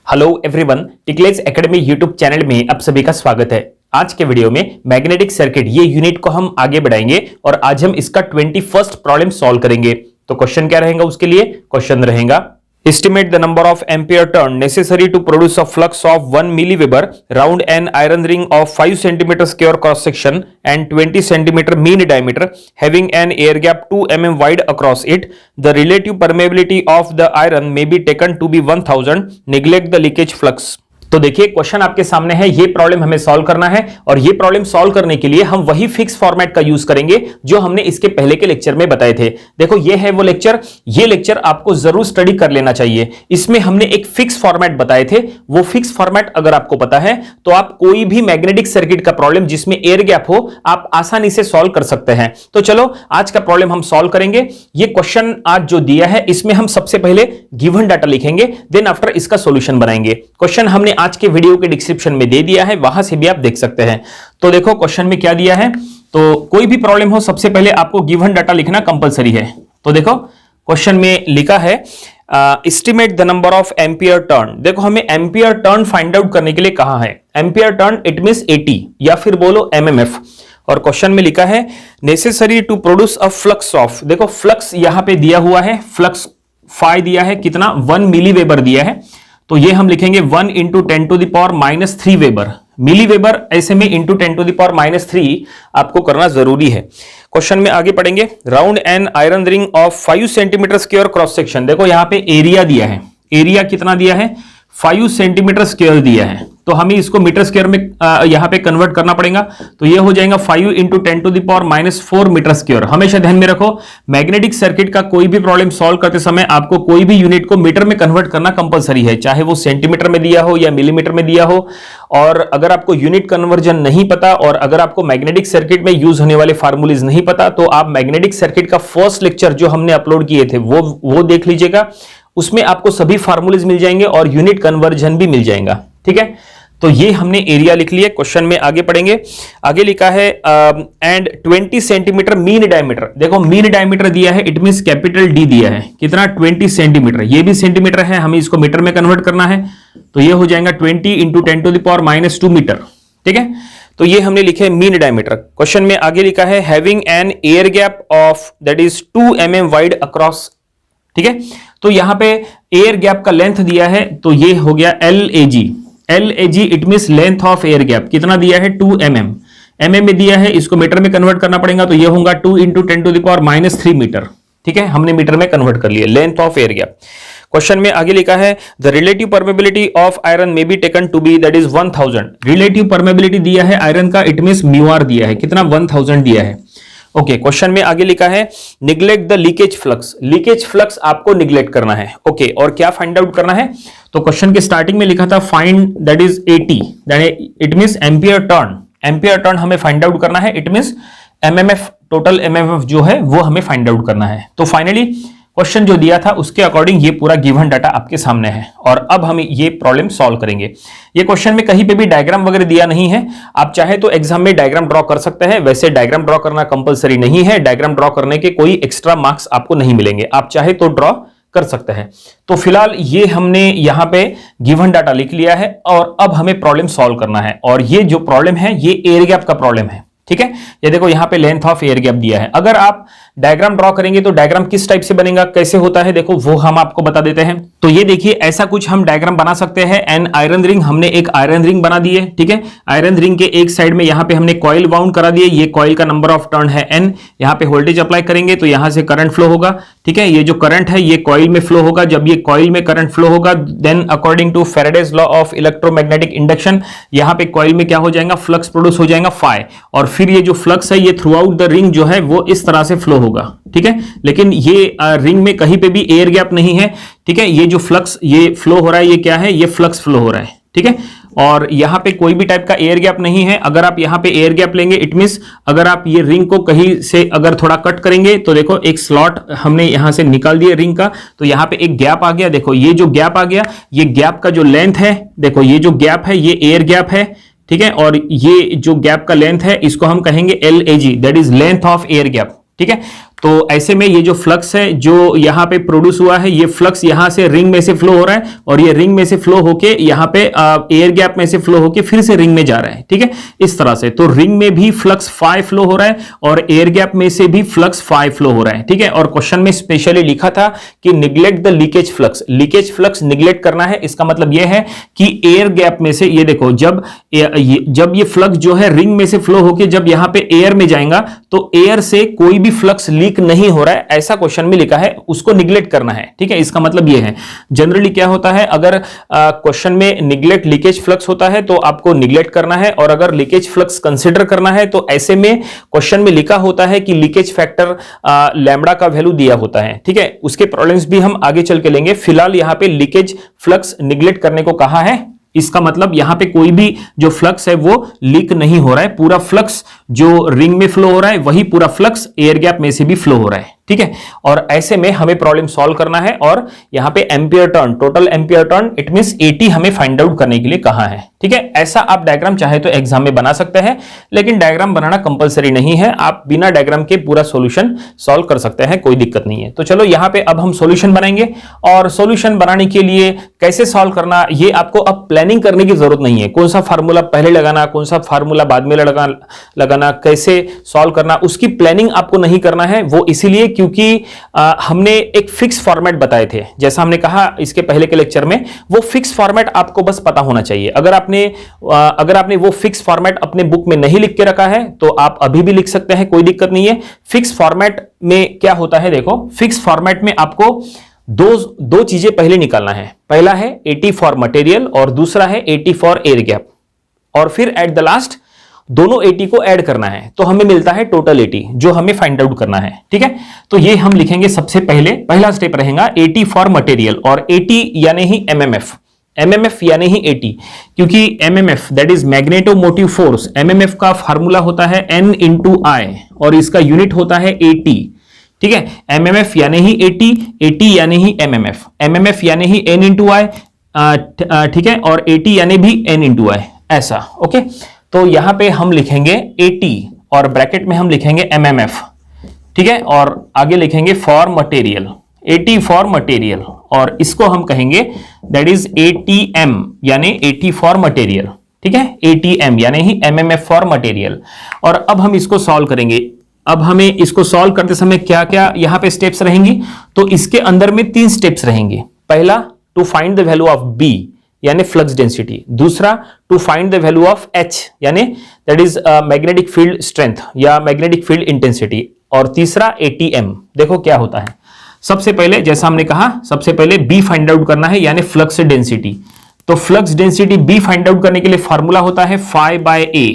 Hello everyone, टिकलेज academy YouTube channel में आप सभी का स्वागत है। आज के वीडियो में मैग्नेटिक सर्किट ये यूनिट को हम आगे बढ़ाएंगे और आज हम इसका 21st प्रॉब्लम सॉल्व करेंगे। तो क्वेश्चन क्या रहेगा उसके लिए? क्वेश्चन रहेगा estimate the number of ampere turn necessary to produce a flux of 1 milliweber round an iron ring of 5 centimetre square cross section and 20 centimetre mean diameter having an air gap 2 mm wide across it. The relative permeability of the iron may be taken to be 1000। Neglect the leakage flux. तो देखिए question आपके सामने है, ये problem हमें solve करना है और ये प्रॉब्लम सॉल्व करने के लिए हम वही फिक्स फॉर्मेट का यूज करेंगे जो हमने इसके पहले के लेक्चर में बताए थे। देखो ये है वो लेक्चर, ये लेक्चर आपको जरूर स्टडी कर लेना चाहिए। इसमें हमने एक फिक्स फॉर्मेट बताए थे। वो फिक्स फॉर्मेट अगर आपको पता है तो आप कोई भी मैग्नेटिक सर्किट का प्रॉब्लम जिसमें एयर गैप हो आप आसानी से सॉल्व कर सकते हैं। तो चलो आज का प्रॉब्लम हम सॉल्व करेंगे। ये क्वेश्चन आज जो दिया है इसमें हम सबसे पहले गिवन डाटा लिखेंगे, देन आफ्टर इसका सॉल्यूशन बनाएंगे। क्वेश्चन हमने आज के वीडियो के डिस्क्रिप्शन में दे दिया है, वहां से भी आप देख सकते हैं। तो देखो क्वेश्चन में क्या दिया है। तो कोई भी प्रॉब्लम हो सबसे पहले आपको गिवन डाटा लिखना कंपलसरी है। तो देखो क्वेश्चन में लिखा है estimate the number of ampere turn. देखो हमें एम्पियर टर्न फाइंड आउट करने के लिए कहा है। एम्पियर टर्न इट मींस 80 या फिर बोलो एमएमएफ। और क्वेश्चन में लिखा है necessary to produce a flux of, देखो फ्लक्स यहां पे दिया हुआ है, फ्लक्स फाई दिया है, कितना 1 मिलीवेबर दिया है। तो ये हम लिखेंगे 1 इंटू 10⁻³ वेबर। मिलीवेबर ऐसे में इंटू 10⁻³ आपको करना जरूरी है। क्वेश्चन में आगे पढ़ेंगे। Round an iron ring of 5 centimetre square cross section. देखो यहां पे एरिया दिया है, एरिया कितना दिया है? 5 सेंटीमीटर स्क्वायर दिया है। तो हमें इसको मीटर स्क्वायर में यहां पे कन्वर्ट करना पड़ेगा। तो ये हो जाएगा 5 इंटू 10⁻⁴ मीटर स्क्वायर। हमेशा ध्यान में रखो मैग्नेटिक सर्किट का कोई भी प्रॉब्लम सॉल्व करते समय आपको कोई भी यूनिट को मीटर में कन्वर्ट करना कंपलसरी है, चाहे वो सेंटीमीटर में दिया हो या मिलीमीटर में दिया हो। और अगर आपको यूनिट कन्वर्जन नहीं पता और अगर आपको मैग्नेटिक सर्किट में यूज होने वाले फार्मूलेज नहीं पता तो आप मैग्नेटिक सर्किट का फर्स्ट लेक्चर जो हमने अपलोड किए थे वो देख लीजिएगा। उसमें आपको सभी फार्मूलेज मिल जाएंगे और यूनिट कन्वर्जन भी मिल जाएगा। ठीक है, तो ये हमने एरिया लिख लिया। क्वेश्चन में आगे पढ़ेंगे। आगे लिखा है एंड 20 सेंटीमीटर मीन डायमीटर। देखो मीन डायमीटर दिया है, इट मींस कैपिटल डी दिया है, कितना 20 सेंटीमीटर। ये भी सेंटीमीटर है, हमें इसको मीटर में कन्वर्ट करना है। तो ये हो जाएगा 20 इंटू 10⁻² मीटर। ठीक है, तो ये हमने लिखे मीन डायमीटर। क्वेश्चन में आगे लिखा है having an air gap of that is 2 mm wide across. ठीक है, तो यहां पे एयर गैप का लेंथ दिया है, तो ये हो गया LAG। LAG it means length of air gap, कितना दिया है? 2 mm। mm में दिया है, इसको मीटर में कन्वर्ट करना पड़ेगा। तो ये होगा 2 इंटू 10⁻³ मीटर। ठीक है, हमने मीटर में कन्वर्ट कर लिया length of air gap. Question में आगे लिखा है the relative permeability of iron may be taken to be that is 1000। Relative permeability दिया है आयरन का, इट मींस μr दिया है, कितना 1000 दिया है। ओके, क्वेश्चन में आगे लिखा है neglect the leakage flux. Leakage flux आपको निग्लेक्ट करना है। ओके, और क्या फाइंड आउट करना है? तो क्वेश्चन के स्टार्टिंग में लिखा था find that is 80, it means ampere turn. Ampere turn हमें फाइंड आउट करना है, it means MMF, total MMF जो है वो हमें फाइंड आउट करना है। तो फाइनली क्वेश्चन जो दिया था उसके अकॉर्डिंग ये पूरा गिवन डाटा आपके सामने है और अब हम ये प्रॉब्लम सॉल्व करेंगे। ये क्वेश्चन में कहीं पे भी डायग्राम वगैरह दिया नहीं है। आप चाहे तो एग्जाम में डायग्राम ड्रॉ कर सकते हैं, वैसे डायग्राम ड्रॉ करना कंपलसरी नहीं है। डायग्राम ड्रॉ करने के कोई एक्स्ट्रा मार्क्स आपको नहीं मिलेंगे, आप चाहे तो ड्रॉ कर सकते हैं। तो फिलहाल ये हमने यहाँ पे गिवन डाटा लिख लिया है और अब हमें प्रॉब्लम सॉल्व करना है। और ये जो प्रॉब्लम है ये एयर गैप का प्रॉब्लम है। ठीक है, ये देखो यहाँ पे लेंथ ऑफ एयर गैप दिया है। अगर आप डायग्राम ड्रॉ करेंगे तो डायग्राम किस टाइप से बनेगा, कैसे होता है, देखो वो हम आपको बता देते हैं। तो ये देखिए ऐसा कुछ हम डायग्राम बना सकते हैं। एन आयरन रिंग, हमने एक आयरन रिंग बना दी है। ठीक है, आयरन रिंग के एक साइड में यहाँ पे हमने कॉइल वाउंड करा दिए। ये कॉइल का नंबर ऑफ टर्न है N। यहाँ पे वोल्टेज अप्लाई करेंगे तो यहाँ से करंट फ्लो होगा। ठीक है, ये जो करंट है ये कॉइल में फ्लो होगा। जब ये कॉइल में करंट फ्लो होगा then according to Faraday's law of electromagnetic induction यहाँ पे कॉइल में क्या हो जाएगा? फ्लक्स प्रोड्यूस हो जाएगा फाई। और फिर ये जो फ्लक्स है ये थ्रू आउट द रिंग जो है वो इस तरह से फ्लो होगा। ठीक है, लेकिन ये रिंग में कहीं पे भी एयर गैप नहीं है। ठीक है, ये जो फ्लक्स ये फ्लो हो रहा है ये क्या है? ये फ्लक्स फ्लो हो रहा है। ठीक है, और यहां पे कोई भी टाइप का एयर गैप नहीं है। अगर आप यहां पे एयर गैप लेंगे इट मींस अगर आप ये रिंग को कहीं से अगर थोड़ा कट करेंगे तो देखो एक स्लॉट हमने यहां से निकाल दिया रिंग का, तो यहां पे एक गैप आ गया। देखो ये जो गैप आ गया, ये गैप का जो लेंथ है, देखो ये जो गैप है ये एयर गैप है। ठीक है, और ये जो गैप का लेंथ है इसको हम कहेंगे LAG, that is length of air gap. ठीक है, तो ऐसे में ये जो फ्लक्स है जो यहां पे प्रोड्यूस हुआ है, ये फ्लक्स यहां से रिंग में से फ्लो हो रहा है और ये रिंग में से फ्लो होके यहां पे एयर गैप में से फ्लो होके फिर से रिंग में जा रहा है, ठीक है, इस तरह से। तो रिंग में भी फ्लक्स फाई फ्लो हो रहा है और एयर गैप में से भी फ्लक्स फाई फ्लो हो रहा है, ठीक है। और क्वेश्चन में स्पेशली लिखा था कि neglect the leakage flux, leakage flux neglect करना है। इसका मतलब यह है कि एयर गैप में से, ये देखो, जब ये फ्लक्स जो है रिंग में से फ्लो होके जब यहां पे एयर में जाएगा तो एयर से कोई भी फ्लक्स लीक नहीं हो रहा है, ऐसा क्वेश्चन में लिखा है, उसको निग्लेक्ट करना है, ठीक है। इसका मतलब यह है, जनरली क्या होता है, अगर क्वेश्चन में निग्लेक्ट लीकेज फ्लक्स होता है तो आपको निग्लेक्ट करना है, और अगर लीकेज फ्लक्स कंसीडर करना है तो ऐसे में क्वेश्चन में लिखा होता है कि लीकेज फैक्टर लैम्बडा का वैल्यू दिया होता है, ठीक है। उसके प्रॉब्लम्स भी हम आगे चल के लेंगे। फिलहाल यहां पे लीकेज फ्लक्स निग्लेक्ट करने को कहा है, इसका मतलब यहां पे कोई भी जो फ्लक्स है वो लीक नहीं हो रहा है, पूरा फ्लक्स जो रिंग में फ्लो हो रहा है वही पूरा फ्लक्स एयर गैप में से भी फ्लो हो रहा है, ठीक है। और ऐसे में हमें प्रॉब्लम सॉल्व करना है और यहां पे ampere turn, total ampere turn, it means 80 हमें फाइंड आउट करने के लिए कहा है, ठीक है। ऐसा आप डायग्राम चाहे तो एग्जाम में बना सकते हैं, लेकिन डायग्राम बनाना कंपलसरी नहीं है, आप बिना डायग्राम के पूरा सॉल्यूशन सॉल्व कर सकते हैं, कोई दिक्कत नहीं है। तो चलो यहां पे अब हम सॉल्यूशन बनाएंगे, और सॉल्यूशन बनाने के लिए कैसे सॉल्व करना, ये आपको अब प्लानिंग करने की जरूरत नहीं है। कौन सा फार्मूला पहले लगाना, कौन सा फार्मूला बाद में लगाना, कैसे सॉल्व करना, उसकी प्लानिंग आपको नहीं करना है। वो इसीलिए क्योंकि हमने एक फिक्स फॉर्मेट बताए थे, जैसा हमने कहा इसके पहले के लेक्चर में, वो फिक्स फॉर्मेट आपको बस पता होना चाहिए। अगर आपने वो फिक्स फॉर्मेट अपने बुक में नहीं लिख के रखा है तो आप अभी भी लिख सकते हैं, कोई दिक्कत नहीं है। फिक्स फॉर्मेट में क्या होता है, देखो, फिक्स फॉर्मेट में आपको दो चीजें पहले निकालना है। पहला है 80 फॉर मटेरियल और दूसरा है 80 फॉर एयर गैप, और फिर एट द लास्ट दोनों 80 को ऐड करना है, तो हमें मिलता है टोटल 80 जो हमें फाइंड आउट करना है, ठीक है। तो ये हम लिखेंगे, सबसे पहले पहला स्टेप रहेगा 80 फॉर मटेरियल, और 80 यानी ही एमएमएफ यानी ही 80, क्योंकि MMF that is magnetomotive force, MMF का फार्मूला होता है N इंटू आई और इसका यूनिट होता है 80, ठीक है। एमएमएफ यानी ही 80 यानी ही एमएमएफ यानी ही N इंटू आई, ठीक है, और 80 यानी भी N इंटू आई, ऐसा, ओके। तो यहां पे हम लिखेंगे 80 और ब्रैकेट में हम लिखेंगे एमएमएफ, ठीक है, और आगे लिखेंगे फॉर मटेरियल, 80 फॉर मटेरियल, और इसको हम कहेंगे दैट इज 80m यानी 80 फॉर मटेरियल, ठीक है, 80m यानी ही एमएमएफ फॉर मटेरियल। और अब हम इसको सॉल्व करेंगे। अब हमें इसको सॉल्व करते समय क्या क्या यहां पे स्टेप्स रहेंगी, तो इसके अंदर में 3 स्टेप्स रहेंगे। पहला, to find the value of B यानी फ्लक्स डेंसिटी, दूसरा to find the value of H यानी that is magnetic field strength या मैग्नेटिक फील्ड इंटेंसिटी, और तीसरा ATM। देखो क्या होता है, सबसे पहले जैसा हमने कहा, सबसे पहले बी फाइंड आउट करना है यानी फ्लक्स डेंसिटी। तो flux density B find out करने के लिए फार्मूला होता है phi बाय a,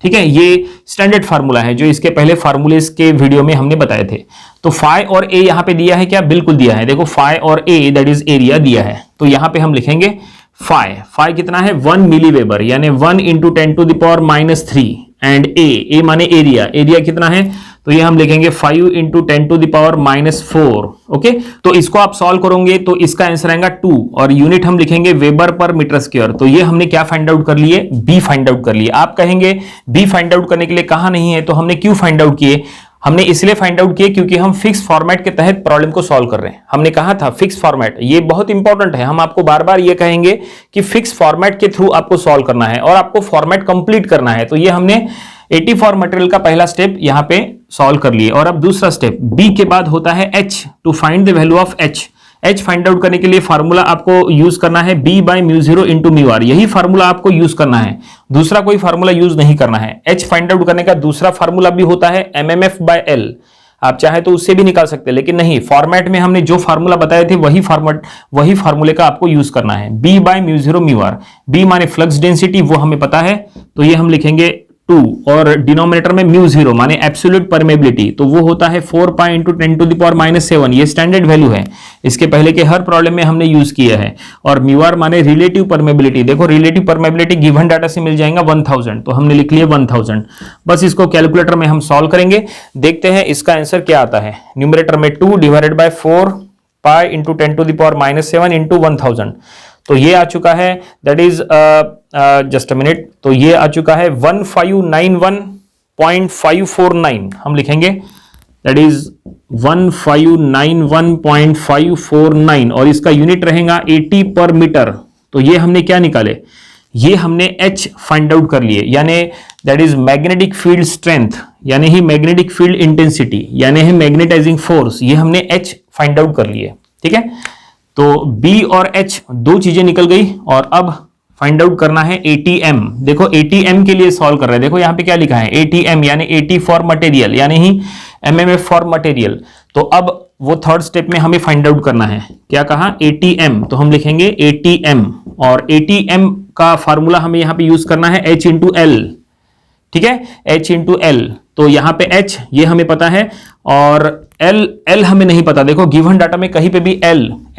ठीक है। ये स्टैंडर्ड फार्मूला है जो इसके पहले फार्मूले के वीडियो में हमने बताए थे। तो phi और a यहां पे दिया है क्या, बिल्कुल दिया है, देखो phi और a दैट इज एरिया दिया है। तो यहां पे हम लिखेंगे phi कितना है 1 मिली वेबर यानी 1 into 10 to the power -3, and a माने एरिया कितना है, तो ये हम लिखेंगे 5 into 10 to the power -4, okay. तो इसको आप सॉल्व करोगे तो इसका आंसर आएगा 2, और यूनिट हम लिखेंगे वेबर पर मीटर स्क्वायर। तो ये हमने क्या फाइंड आउट कर लिए, बी फाइंड आउट कर लिए। आप कहेंगे बी फाइंड आउट करने के लिए कहा नहीं है, तो हमने क्यों फाइंड आउट किए, हमने इसलिए फाइंड आउट किए क्योंकि हम फिक्स फॉर्मेट के तहत प्रॉब्लम को सॉल्व कर रहे हैं। हमने कहा था फिक्स फॉर्मेट, ये बहुत इंपॉर्टेंट है, हम आपको बार बार ये कहेंगे कि फिक्स फॉर्मेट के थ्रू आपको सॉल्व करना है और आपको फॉर्मेट कंप्लीट करना है। तो ये हमने 80 फॉर मटेरियल का पहला स्टेप यहां पे सॉल्व कर लिए। और अब दूसरा स्टेप, बी के बाद होता है H, to find the value of H. H find out करने के लिए फार्मूला आपको यूज करना है B by mu 0 into mu R, यही फार्मूला आपको यूज करना है, दूसरा कोई फार्मूला यूज नहीं करना है। एच फाइंड आउट करने का दूसरा फार्मूला भी होता है एमएमएफ बाय एल, आप चाहे तो उससे भी निकाल सकते हैं, लेकिन नहीं, फॉर्मेट में हमने जो फार्मूला बताए थे वही फार्मूले का आपको यूज करना है, B by mu 0 mu R. B माने फ्लक्स डेंसिटी, वो हमें पता है, तो ये हम लिखेंगे 2, और डिनोमिनेटर में म्यू 0 माने एब्सोल्यूट परमेबिलिटी, तो वो होता है 4 pi into 10 to the power -7, ये स्टैंडर्ड वैल्यू है, इसके पहले के हर प्रॉब्लम में हमने यूज किया है। और म्यू आर माने रिलेटिव परमेबिलिटी, देखो रिलेटिव परमेबिलिटी गिवन डाटा से मिल जाएगा 1000, तो हमने लिख लिया 1000। बस इसको कैलकुलेटर में हम सॉल्व करेंगे, देखते हैं इसका आंसर क्या आता है। न्यूमरेटर में 2 divided by 4 pi into 10 to the power -7 into 1000, तो ये आ चुका है that is just a minute, तो ये आ चुका है 1591.549, हम लिखेंगे दैट इज 1591.549 और इसका यूनिट रहेगा 80 पर मीटर। तो ये हमने क्या निकाले, ये हमने H फाइंड आउट कर लिए, यानी that is magnetic field strength, यानी ही मैग्नेटिक फील्ड इंटेंसिटी, यानी ही मैग्नेटाइजिंग फोर्स, ये हमने H फाइंड आउट कर लिए। ठीक है, तो B और H दो चीजें निकल गई और अब फाइंड आउट करना है ATM। देखो ATM के लिए सॉल्व कर रहे हैं, देखो यहां पे क्या लिखा है ATM, यानी AT फॉर मटेरियल, यानी ही MMF फॉर मटेरियल। तो अब वो थर्ड स्टेप में हमें फाइंड आउट करना है, क्या कहा ATM, तो हम लिखेंगे ATM और ATM का फार्मूला हमें यहां पे यूज करना है H इंटू L। ठीक है, H इंटू L, तो यहां पे H ये हमें पता है और L हमें नहीं पता। देखो गिवन डाटा में कहीं पे भी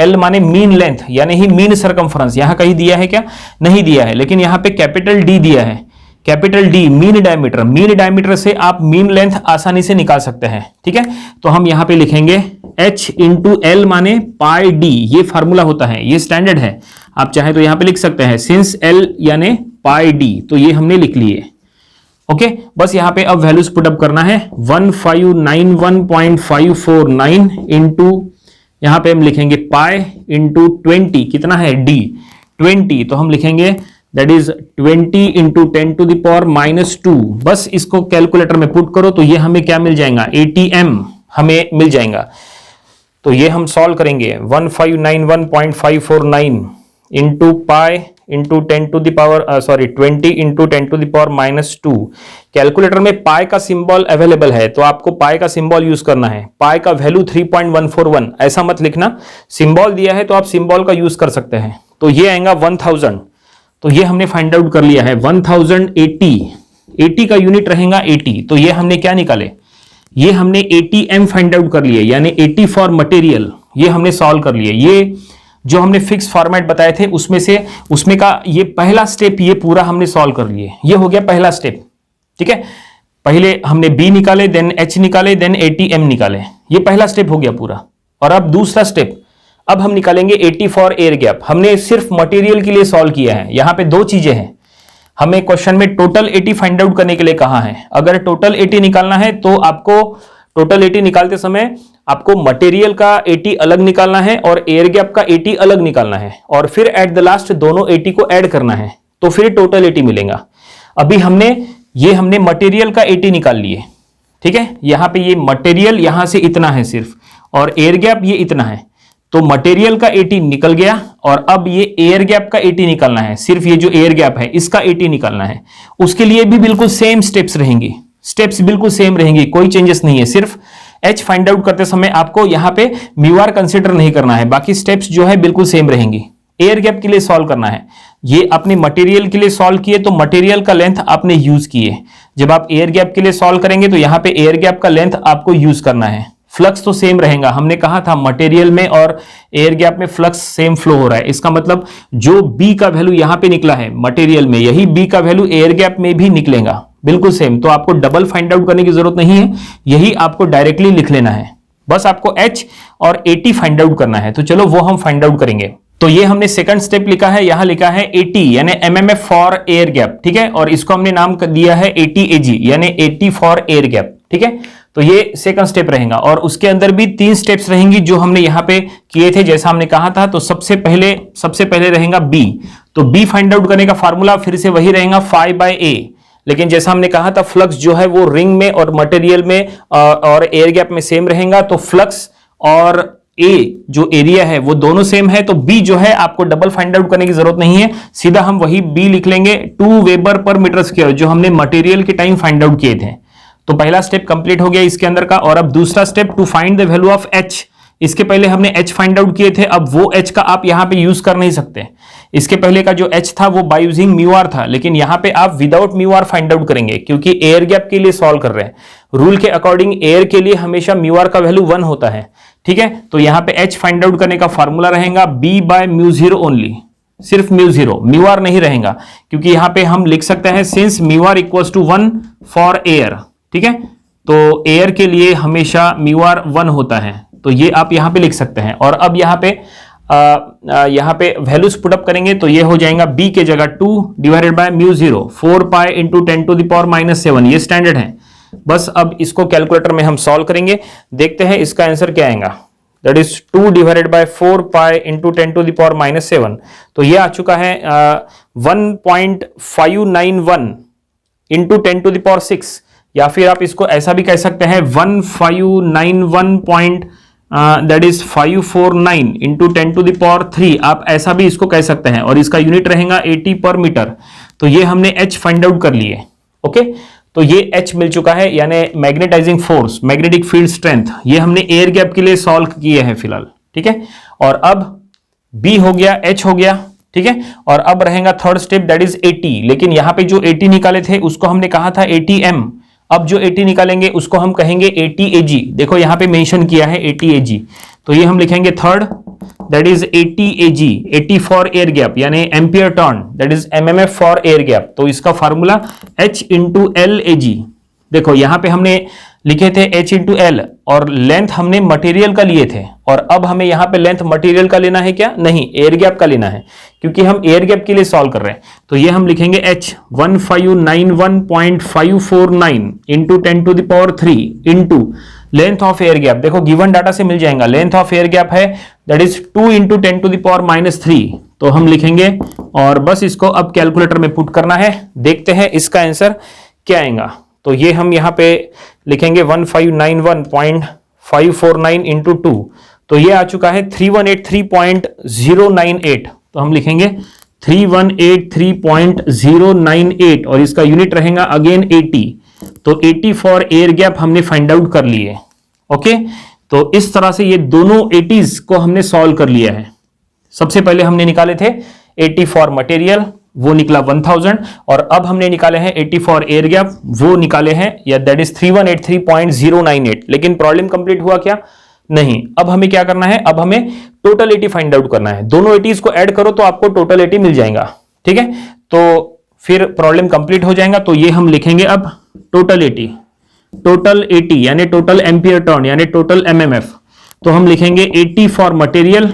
L माने मीन लेंथ, यानी ही मीन सरकमफ्रेंस, यहां कहीं दिया है क्या, नहीं दिया है, लेकिन यहां पे कैपिटल D दिया है, capital D mean diameter, mean diameter से आप मीन लेंथ आसानी से निकाल सकते हैं। ठीक है, तो हम यहां पे लिखेंगे H इंटू L माने पाई D, ये फार्मूला होता है, ये स्टैंडर्ड है, आप चाहे तो यहां पे लिख सकते हैं सिंस L यानी पाई D, तो ये हमने लिख लिए। ओके, बस यहां पे अब वैल्यूज पुटअप करना है, 1591.549 इंटू यहां पे हम लिखेंगे पाई इंटू 20, कितना है D 20, तो हम लिखेंगे that is 20 into 10 to the power -2। बस इसको कैलकुलेटर में पुट करो तो ये हमें क्या मिल जाएगा, ATM हमें मिल जाएगा। तो ये हम सॉल्व करेंगे 1591.549 into pi into 10 to the power 20 into 10 to the power -2। Calculator में पाई का सिंबल अवेलेबल है, तो आपको पाई का सिंबल यूज करना है। पाई का वैल्यू 3.141, ऐसा मत लिखना, सिंबल दिया है तो आप सिंबल का यूज कर सकते हैं। तो ये आएगा 1000, तो ये हमने फाइंड आउट कर लिया है 1080 का यूनिट रहेगा 80। तो ये हमने क्या निकाले, ये हमने ATM फाइंड आउट कर लिए, यानी AT फॉर मटेरियल, ये हमने सॉल्व कर लिए। ये जो हमने फिक्स फॉर्मेट बताए थे उसमें का ये पहला स्टेप, ये पूरा हमने सॉल्व कर लिए, ये हो गया पहला स्टेप। ठीक है, पहले हमने B निकाले, देन H निकाले, देन ATM निकाले, ये पहला स्टेप हो गया पूरा। और अब दूसरा स्टेप, अब हम निकालेंगे AT फॉर एयर गैप। हमने सिर्फ मटेरियल के लिए सॉल्व किया है, यहां पे दो चीजें हैं, हमें क्वेश्चन में टोटल AT फाइंड आउट करने के लिए कहा है। अगर टोटल AT निकालना है तो आपको टोटल AT निकालते समय आपको मटेरियल का AT अलग निकालना है और एयर गैप का AT अलग निकालना है, और फिर एट द लास्ट दोनों AT को ऐड करना है, तो फिर टोटल AT मिलेगा। अभी हमने मटेरियल का AT निकाल लिए। ठीक है, यहां पे ये मटेरियल यहां से इतना है सिर्फ, और एयर गैप ये इतना है, तो मटेरियल का AT निकल गया और अब ये एयर गैप का AT निकालना है, सिर्फ ये जो एयर गैप है इसका AT निकालना है। उसके लिए भी बिल्कुल सेम स्टेप्स रहेंगी, स्टेप्स बिल्कुल सेम रहेंगी, कोई चेंजेस नहीं है। सिर्फ H फाइंड आउट करते समय आपको यहां पे म्यू कंसीडर नहीं करना है, बाकी स्टेप्स जो है बिल्कुल सेम रहेंगी। एयर गैप के लिए सॉल्व करना है, ये अपने मटेरियल के लिए सॉल्व किए तो मटेरियल का लेंथ आपने यूज किए। जब आप एयर गैप के लिए सॉल्व करेंगे तो यहां पे एयर गैप का लेंथ आपको यूज करना है। फ्लक्स तो सेम रहेगा, हमने कहा था मटेरियल में और एयर गैप में फ्लक्स सेम फ्लो हो रहा है, इसका मतलब जो B का वैल्यू यहां पे निकला है मटेरियल में, यही B का वैल्यू एयर गैप में भी निकलेगा, बिल्कुल सेम। तो आपको डबल फाइंड आउट करने की जरूरत नहीं है, यही आपको डायरेक्टली लिख लेना है। बस आपको H और AT फाइंड आउट करना है, तो चलो वो हम फाइंड आउट करेंगे। तो ये हमने सेकंड स्टेप लिखा है, यहां लिखा है AT यानी MMF फॉर एयर गैप। ठीक है, और इसको हमने नाम दिया है ATAG यानी AT फॉर एयर गैप। ठीक है, तो ये सेकंड स्टेप रहेगा और उसके अंदर भी 3 स्टेप्स रहेंगी जो हमने यहां पे किए थे, जैसा हमने कहा था। तो सबसे पहले रहेगा B, तो B फाइंड आउट करने का फार्मूला फिर से वही रहेगा phi/a, लेकिन जैसा हमने कहा था फ्लक्स जो है वो रिंग में और मटेरियल में और एयर गैप में सेम रहेगा, तो फ्लक्स और A जो एरिया है वो दोनों सेम है, तो B जो है आपको डबल फाइंड आउट करने की जरूरत नहीं है, सीधा हम वही B लिख लेंगे 2 वेबर पर मीटर स्क्वायर, जो हमने मटेरियल के टाइम फाइंड आउट किए थे। तो पहला स्टेप कंप्लीट हो गया इसके अंदर का। और अब दूसरा step, to find the value of H। इसके पहले हमने H फाइंड आउट किए थे, अब वो H का आप यहां पे यूज कर नहीं सकते। इसके पहले का जो H था वो बाय यूजिंग म्यू आर था, लेकिन यहां पे आप without mu R find out करेंगे, क्योंकि एयर गैप के लिए सॉल्व कर रहे हैं। रूल के अकॉर्डिंग एयर के लिए हमेशा म्यू आर का वैल्यू 1 होता है। ठीक है, तो यहां पे H फाइंड आउट करने का फॉर्मूला रहेगा B/μ0 ओनली, सिर्फ μ0, म्यू आर नहीं रहेगा, क्योंकि यहां पे हम लिख सकते हैं since mu R equals to 1 for air. ठीक है, तो एयर के लिए हमेशा म्यू आर 1 होता है, तो ये आप यहां पे लिख सकते हैं। और अब यहां पे वैल्यूज पुटअप करेंगे तो ये हो जाएगा B के जगह 2 divided by μ0 4 pi into 10 to the power -7, ये स्टैंडर्ड है। बस अब इसको कैलकुलेटर में हम सॉल्व करेंगे, देखते हैं इसका आंसर क्या आएगा। That is 2 divided by 4 pi into 10 to the power -7। तो ये आ चुका है 1.591 इंटू 10 टू द पावर 6, या फिर आप इसको ऐसा भी कह सकते हैं 1591 that is 549 into 10 to the power 3, आप ऐसा भी इसको कह सकते हैं, और इसका यूनिट रहेगा 80 पर मीटर। तो ये हमने H फाइंड आउट कर लिए। ओके, तो ये H मिल चुका है, यानी magnetising force, magnetic field strength, ये हमने एयर गैप के लिए सॉल्व किए हैं फिलहाल। ठीक है, और अब B हो गया, H हो गया। ठीक है, और अब रहेगा थर्ड स्टेप दैट इज 80, लेकिन यहां पे जो 80 निकाले थे उसको हमने कहा था 80m, अब जो 80 निकालेंगे उसको हम कहेंगे 80 AG। देखो यहां पे मेंशन किया है 80 AG, तो ये हम लिखेंगे third that is 80 AG, 80 for air gap यानी ampere turn, that is MMF for air gap. तो इसका formula H into L AG। देखो यहां पे हमने लिखे थे H इंटू L, और लेंथ हमने मटेरियल का लिए थे, और अब हमें यहां पे लेंथ मटेरियल का लेना है क्या? नहीं, एयर गैप का लेना है, क्योंकि हम एयर गैप के लिए सॉल्व कर रहे हैं। तो ये हम लिखेंगे H 1591.549 into 10 to the power 3 into length of air gap. देखो गिवन डाटा से मिल जाएगा, लेंथ ऑफ एयर गैप है that is 2 into 10 to the power -3। तो हम लिखेंगे, और बस इसको अब कैलकुलेटर में पुट करना है, देखते हैं इसका आंसर क्या आएगा। तो ये हम यहाँ पे लिखेंगे 1591.549 इंटू 2, तो ये आ चुका है 3183.098। तो हम लिखेंगे 3183.098, और इसका यूनिट रहेगा अगेन 80। तो 80 फॉर एयर गैप हमने फाइंड आउट कर लिए। ओके, तो इस तरह से ये दोनों 80s को हमने सॉल्व कर लिया है। सबसे पहले हमने निकाले थे 80 फॉर मटेरियल, वो निकला 1000, और अब हमने निकाले हैं 80 फॉर एयर गैप, वो निकाले हैं या दैट इज 3183.098। लेकिन प्रॉब्लम कंप्लीट हुआ क्या? नहीं। अब हमें क्या करना है? अब हमें टोटल 80 फाइंड आउट करना है। दोनों 80s को ऐड करो तो आपको टोटल 80 मिल जाएगा। ठीक है, तो फिर प्रॉब्लम कंप्लीट हो जाएगा। तो ये हम लिखेंगे अब टोटल 80, टोटल 80 यानी टोटल एम्पियर टर्न यानी टोटल MMF। तो हम लिखेंगे 80 for material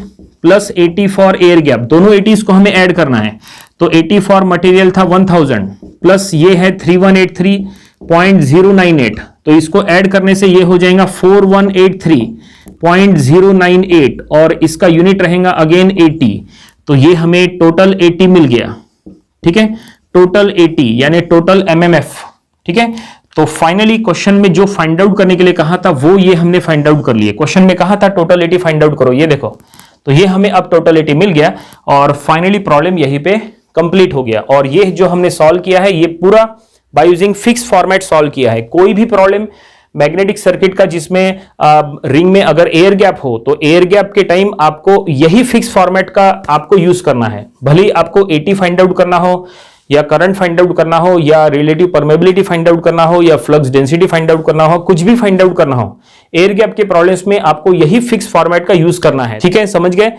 plus 80 for air gap, दोनों 80s को हमें ऐड करना है। तो 80 फॉर मटेरियल था 1000 प्लस ये है 3183.098, तो इसको ऐड करने से ये हो जाएगा 4183.098, और इसका यूनिट रहेगा अगेन 80। तो ये हमें टोटल 80 मिल गया। ठीक है, टोटल 80 यानी टोटल MMF। ठीक है, तो फाइनली क्वेश्चन में जो फाइंड आउट करने के लिए कहा था वो ये हमने फाइंड आउट कर लिए। क्वेश्चन में कहा था टोटल 80 फाइंड आउट करो, ये देखो, तो ये हमें अब टोटल 80 मिल गया, और फाइनली प्रॉब्लम यहीं पे कंप्लीट हो गया। और ये जो हमने सॉल्व किया है ये पूरा by using fix format solve किया है। कोई भी प्रॉब्लम मैग्नेटिक सर्किट का जिसमें रिंग में अगर एयर गैप हो तो एयर गैप के टाइम आपको यही फिक्स फॉर्मेट का आपको यूज करना है। भले ही आपको 80 फाइंड आउट करना हो, या करंट फाइंड आउट करना हो, या रिलेटिव परमेबिलिटी फाइंड आउट करना हो, या फ्लक्स डेंसिटी फाइंड आउट करना हो, कुछ भी फाइंड आउट करना हो, एयर गैप के प्रॉब्लम्स में आपको यही फिक्स फॉर्मेट का यूज करना है। ठीक है, समझ गए?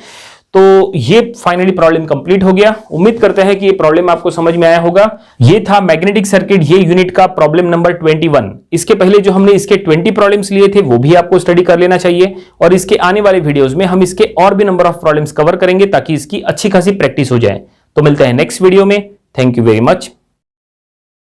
तो ये फाइनली प्रॉब्लम कंप्लीट हो गया। उम्मीद करते हैं कि ये प्रॉब्लम आपको समझ में आया होगा। ये था मैग्नेटिक सर्किट ये यूनिट का प्रॉब्लम नंबर 21। इसके पहले जो हमने इसके 20 प्रॉब्लम्स लिए थे वो भी आपको स्टडी कर लेना चाहिए, और इसके आने वाले वीडियोस में हम इसके और भी नंबर ऑफ प्रॉब्लम्स कवर करेंगे ताकि इसकी अच्छी खासी प्रैक्टिस हो जाए। तो मिलते हैं नेक्स्ट वीडियो में। Thank you very much.